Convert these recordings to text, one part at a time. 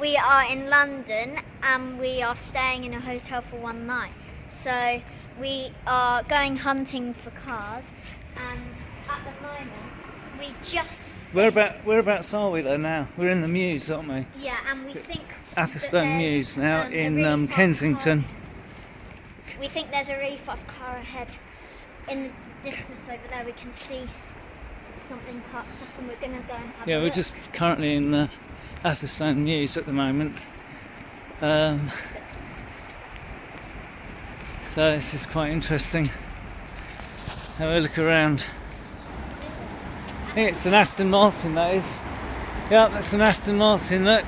we are in London and we are staying in a hotel for one night. So we are going hunting for cars, and at the moment we just... Whereabouts are we though now? We're in the Mews, aren't we? Yeah, and we think Atherstone Mews now in really Kensington. We think there's a really fast car ahead. In the distance over there we can see something parked up, and we're going to go and have a Yeah, we're look. just currently in Atherstone Mews at the moment. So this is quite interesting. Have a look around. It's an Aston Martin, that is. Yeah, that's an Aston Martin, look.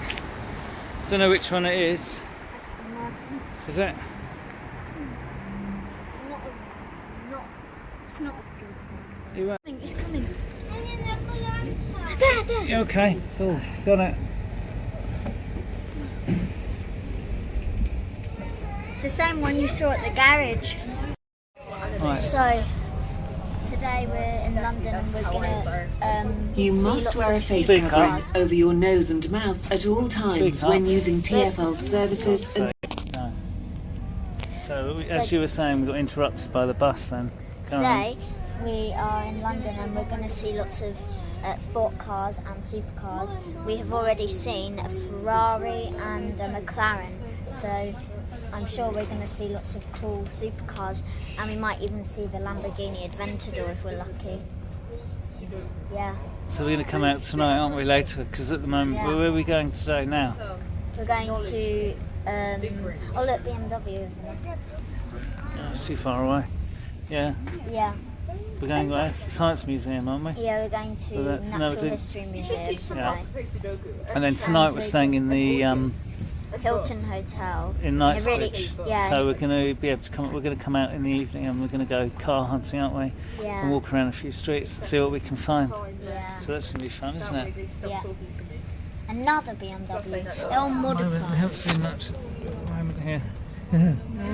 Don't know which one it is. Aston Martin. Is it? It's not a good one. You It's coming. There. Yeah, okay, cool, got it. It's the same one you saw at the garage. Right. So today we're in London and we're gonna You see must lots wear a of face Speak covering up. over your nose and mouth at all times Speak up. when using TfL services So, and no. So, as you were saying, we got interrupted by the bus then. Go on. Today we are in London and we're going to see lots of sport cars and supercars. We have already seen a Ferrari and a McLaren, so I'm sure we're going to see lots of cool supercars, and we might even see the Lamborghini Aventador if we're lucky. Yeah, So we're going to come out tonight, aren't we, later? Because at the moment, Yeah. where are we going today now? we're going to oh look, BMW over there. Oh, it's too far away. Yeah, Yeah, we're going to the Science Museum, aren't we? yeah, we're going to Well, that- no, Natural do- History Museum Yeah. today. And then tonight we're staying in the Hilton Hotel. in Knightsbridge. Yeah. So we're going to be able to come. We're going to come out in the evening and we're going to go car hunting, aren't we? Yeah. And walk around a few streets and see what we can find. Yeah. So that's going to be fun, isn't it? Yeah. Another BMW. They're all We modified. haven't seen much at the moment here.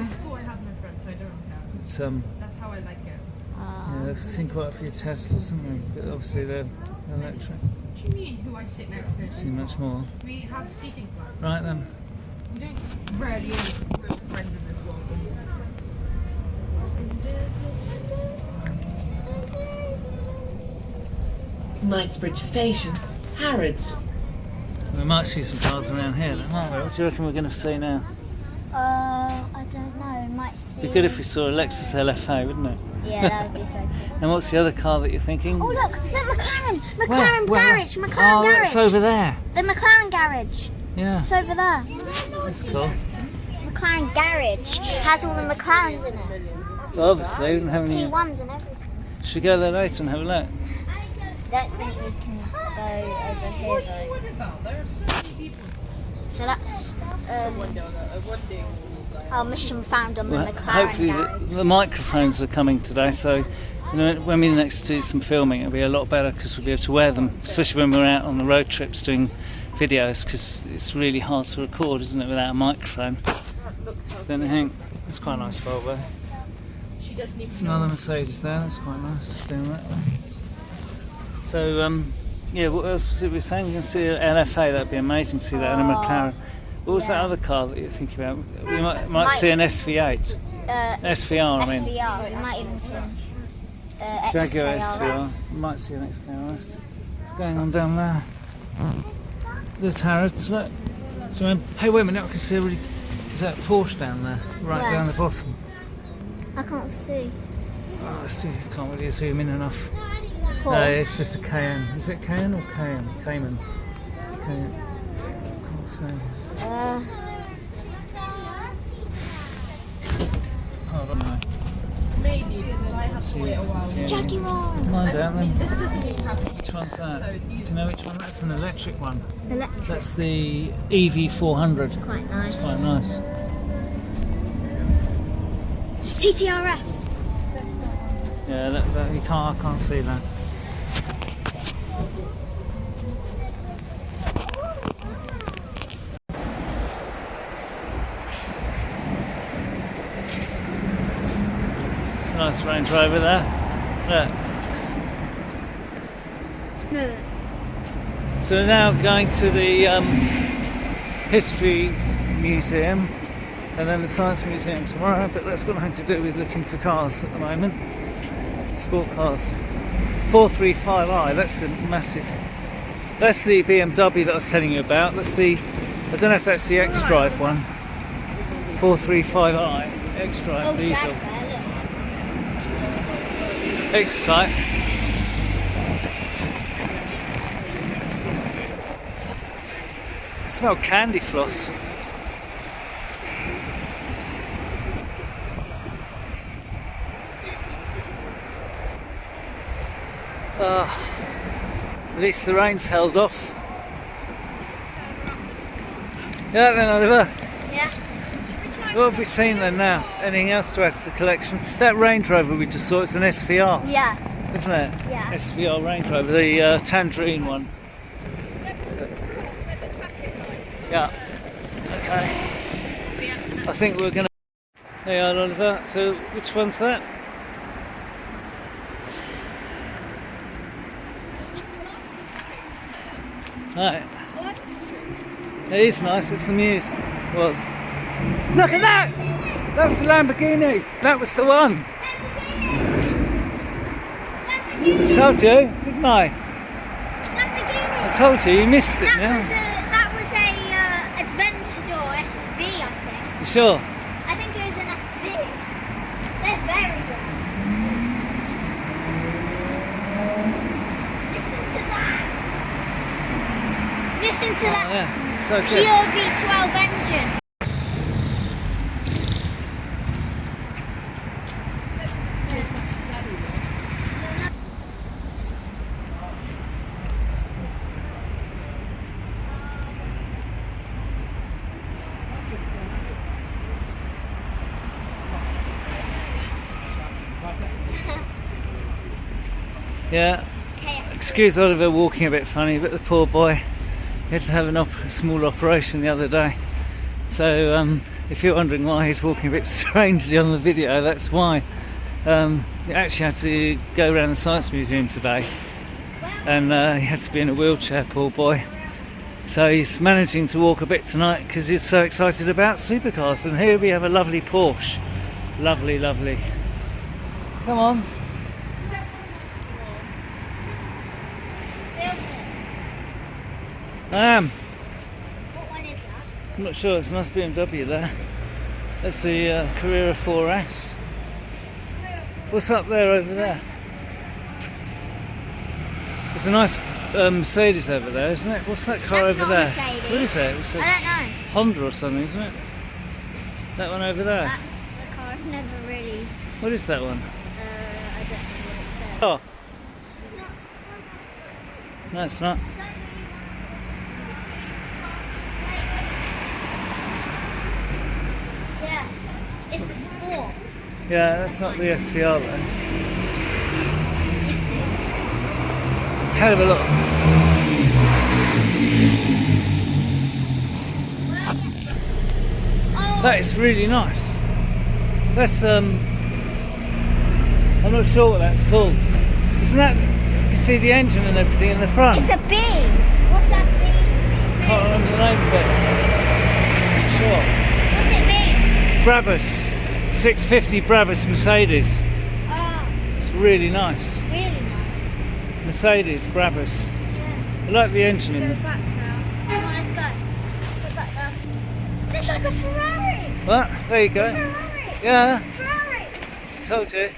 School I have my friends, so I don't know. It's, That's how I like it. yeah, I've seen quite a few Teslas, haven't we? But obviously they're electric. What do you mean who I sit next to? Seen much more. We have seating plans. Right then. We don't rarely only group of friends in this world. Knightsbridge Station, Harrods. We might see some cars around here, then, aren't we? What do you reckon we're going to see now? I don't know. We might see. It'd be good if we saw a Lexus LFA, wouldn't it? Yeah, that would be so cool. And what's the other car that you're thinking? Oh look, McLaren Where? garage, McLaren Oh, garage. that's over there. The McLaren garage. Yeah, It's over there. that's cool. McLaren garage has all the McLarens in it. Well, obviously, we don't have any. P1s and everything. Should we go there later and have a look? Don't think we can go over here though. What about? There are so many people. So that's One day. our mission found on the Well, McLaren hopefully garage. the microphones are coming today, so when we next do some filming it'll be a lot better because we'll be able to wear them, especially when we're out on the road trips doing videos, because it's really hard to record, isn't it, without a microphone. Don't you think? It's quite a nice Volvo. She doesn't even It's another Mercedes there, that's quite nice doing that. So yeah, what else was it we were saying? You can see an LFA, that'd be amazing to see that, and a Oh, McLaren. What was that yeah. other car that you're thinking about? We might see an SV8. SVR, I mean. SVR. We might even see Jaguar XKRS. SVR. You might see an XKRS. What's going on down there? There's Harrods, look. Do you remember? Hey, wait a minute, I can see a really... Is that Porsche down there? Right Where? down the bottom. I can't see. Oh, I can't really zoom in enough. Paul. No, it's just a Cayenne. Is it Cayenne or Cayenne? Cayman. Cayenne. Can't say. Hold on a minute. maybe because I have to wait a while. See- Jaguar. Come on down then. This doesn't even have to be. Which one's that? So it's Do you useful. know which one? That's an electric one. Electric. That's the EV400. Quite nice. It's quite nice. TTRS. Yeah, you can't. I can't see that. It's a nice Range Rover there. Look. No. So we're now going to the History Museum, and then the Science Museum tomorrow, but that's got nothing to do with looking for cars at the moment. Sport cars. 435i, that's the massive, that's the BMW that I was telling you about. That's the, I don't know if that's the X-Drive one. 435i, X-Drive Oh, diesel. Jaguar, X-Type. I smell candy floss. At least the rain's held off. Yeah then, Oliver. look. Yeah. What have we seen then now? Anything else to add to the collection? That Range Rover we just saw, it's an SVR, Yeah. isn't it? Yeah. SVR Range Rover, the tangerine one. Yeah. Okay. I think we're gonna. There you are, Oliver. So which one's that? Right. It is nice. It's the Muse. Was. Look at that! That was a Lamborghini. That was the one. I told you, didn't I? I told you. You missed it now. That was a Aventador SV, I think. You sure? I think it was an SV. They're very good. Listen to that. Listen to that Oh, yeah. So good. pure V12 engine. Yeah. Okay. Excuse Oliver walking a bit funny, but the poor boy had to have a small operation the other day. So if you're wondering why he's walking a bit strangely on the video, that's why. He actually had to go around the Science Museum today, and he had to be in a wheelchair, poor boy. So he's managing to walk a bit tonight because he's so excited about supercars. And here we have a lovely Porsche. Lovely, lovely. Come on. I am. What one is that? I'm not sure, it's a nice BMW there. That's the Carrera 4S. What's up there over there? There's a nice Mercedes over there, isn't it? What's that car That's over not a there? Mercedes. What is it? It's I a don't know. Honda or something, isn't it? That one over there. That's a car I've never really. What is that one? I don't know what Oh, it no it's not. says. Yeah, it's the Sport. Yeah, that's not the SVR though. Hell of a lot. Oh, That is really nice. That's I'm not sure what that's called. Isn't that, you can see the engine and everything in the front? it's a B. What's that B? Can't remember the name of it. Sure. What's it mean? Brabus. 650 Brabus Mercedes. Oh, It's really nice. really nice. Mercedes Brabus. Yeah. I like the engine in Go it. back now. Come on, let's go. Go back now. It's like a Ferrari. Well, there you go. Ferrari. Yeah, Ferrari. told you.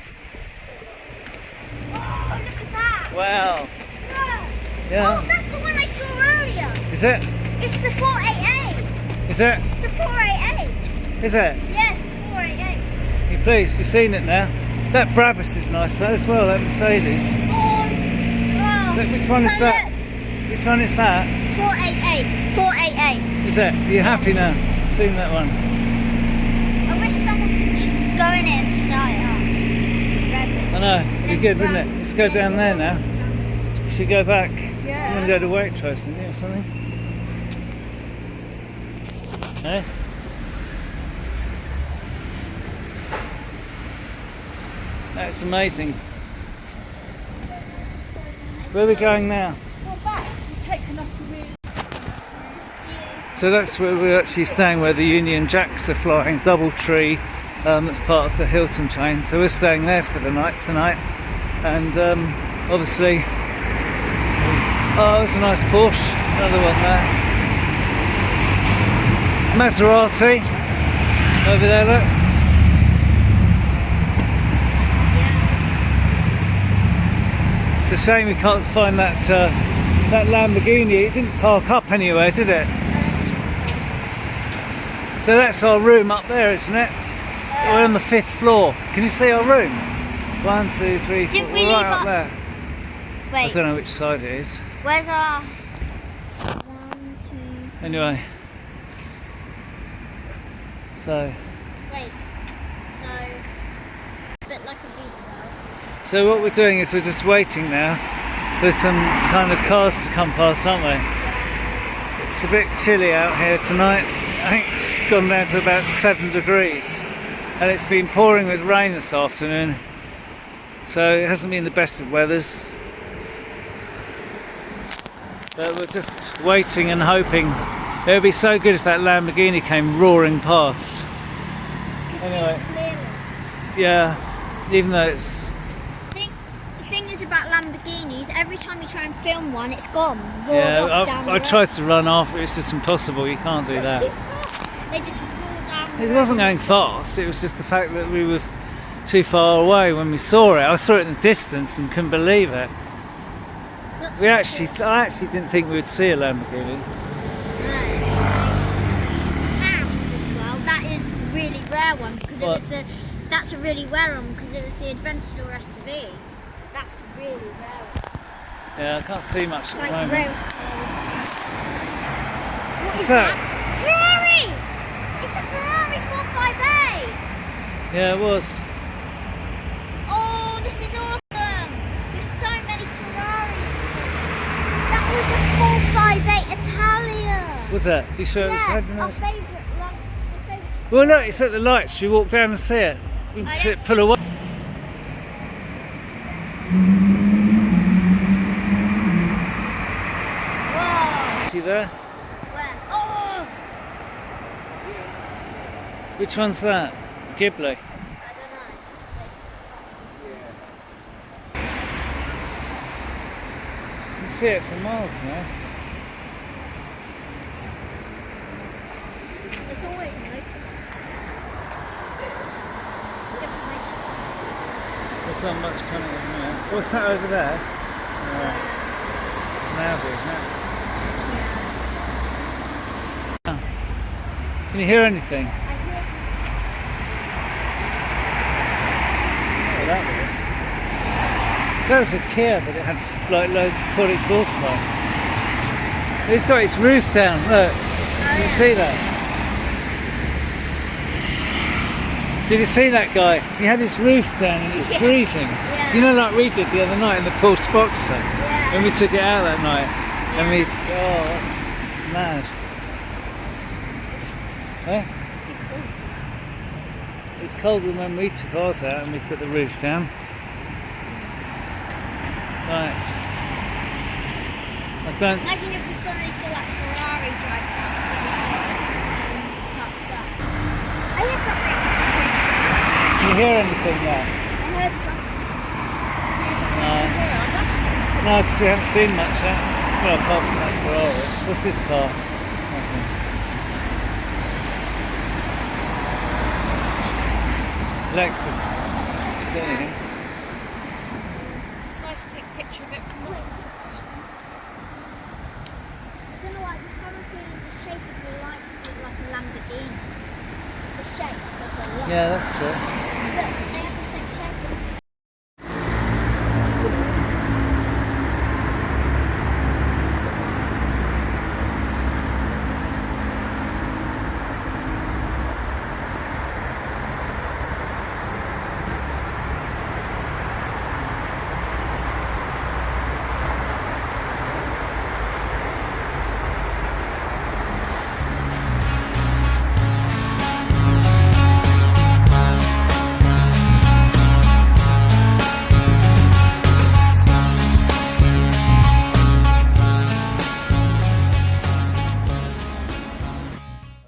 Oh, look at that. Wow. Look. Yeah. Oh, that's the one I saw earlier. Is it? It's the 488. Is it? It's the 488. Is it? Yes, 488. You pleased? You've seen it now. That Brabus is nice though as well. That Mercedes. Oh, Look, which one is oh, that? Which one is that? look. 488. 488. Is it? Are you happy now? Seen that one? I wish someone could just go in here and start it up. Rev it. I know. It'd be good, wouldn't it? Let's go down there now. We should go back. Yeah. I'm going to go to Waitrose, didn't you, or something? Eh? That's amazing. Where are we going now? Well, back. She's taken off the wheel. So that's where we're actually staying, where the Union Jacks are flying, Doubletree. That's part of the Hilton chain. So we're staying there for the night tonight. And obviously, oh, there's a nice Porsche. Another one there. Maserati. Over there, look. It's a shame we can't find that that Lamborghini. It didn't park up anywhere, did it? So that's our room up there, isn't it? We're on the 5th floor. Can you see our room? 1, 2, 3, 4. Didn't we We're right leave up our- there. I Wait, don't know which side it is. where's our 1, 2? Anyway. So Wait. So, a bit like a video. So what we're doing is we're just waiting now for some kind of cars to come past, aren't we? It's a bit chilly out here tonight. I think it's gone down to about 7 degrees. And it's been pouring with rain this afternoon. So it hasn't been the best of weathers. But we're just waiting and hoping. It would be so good if that Lamborghini came roaring past. Anyway, yeah, even though it's... The thing is about Lamborghinis, every time you try and film one, it's gone. Roared Yeah, off down the I road. tried to run after it, it's just impossible, you can't do that. They just roll down the It road wasn't and going it's gone. fast, it was just the fact that we were too far away when we saw it. I saw it in the distance and couldn't believe it. So that's I what actually didn't think we would see a Lamborghini. And as well, that is a really rare one because What? that's a really rare one because it was the Aventador SV. That's really rare one. Yeah, I can't see much It's at like the moment. rarest car. What What's is that? Ferrari! It's a Ferrari 458! Yeah, it was. Oh, this is awesome! There's so many Ferraris. That was a 458 Italia. Was that? You sure it was? How do you know our it's- favourite, the favourite. Well, look, it's at the lights. Should we walk down and see it? We can Oh, see yeah. it pull away. Whoa! See there? Where? Oh! Which one's that? Ghibli. I don't know. You can see it from miles now. It's always motor. Just motor. There's not much coming in there. What's that over there? It's an Audi, isn't it? Yeah. Can you hear anything? I hear That was a Kia, but it had like low quad exhaust pipes. It's got its roof down. Look, did you see that? Did you see that guy? He had his roof down and it was Yeah. freezing. Yeah. You know, like we did the other night in the Porsche Boxster Yeah. when we took it out that night, and we Yeah. that's mad. Huh? It's colder than when we took ours out and we put the roof down. Right. I don't. Imagine if we suddenly saw that Ferrari drive past that we saw parked up. I hear something. Can you hear anything now? I heard something. No, because we haven't seen much yet. Well, apart from that Ferrari. What's this car? Nothing. Lexus. Is there anything? It's nice to take a picture of it from the I don't know why, I just have a feeling the shape of the lights is like a Lamborghini. The shape of the light. Yeah, that's true. Look,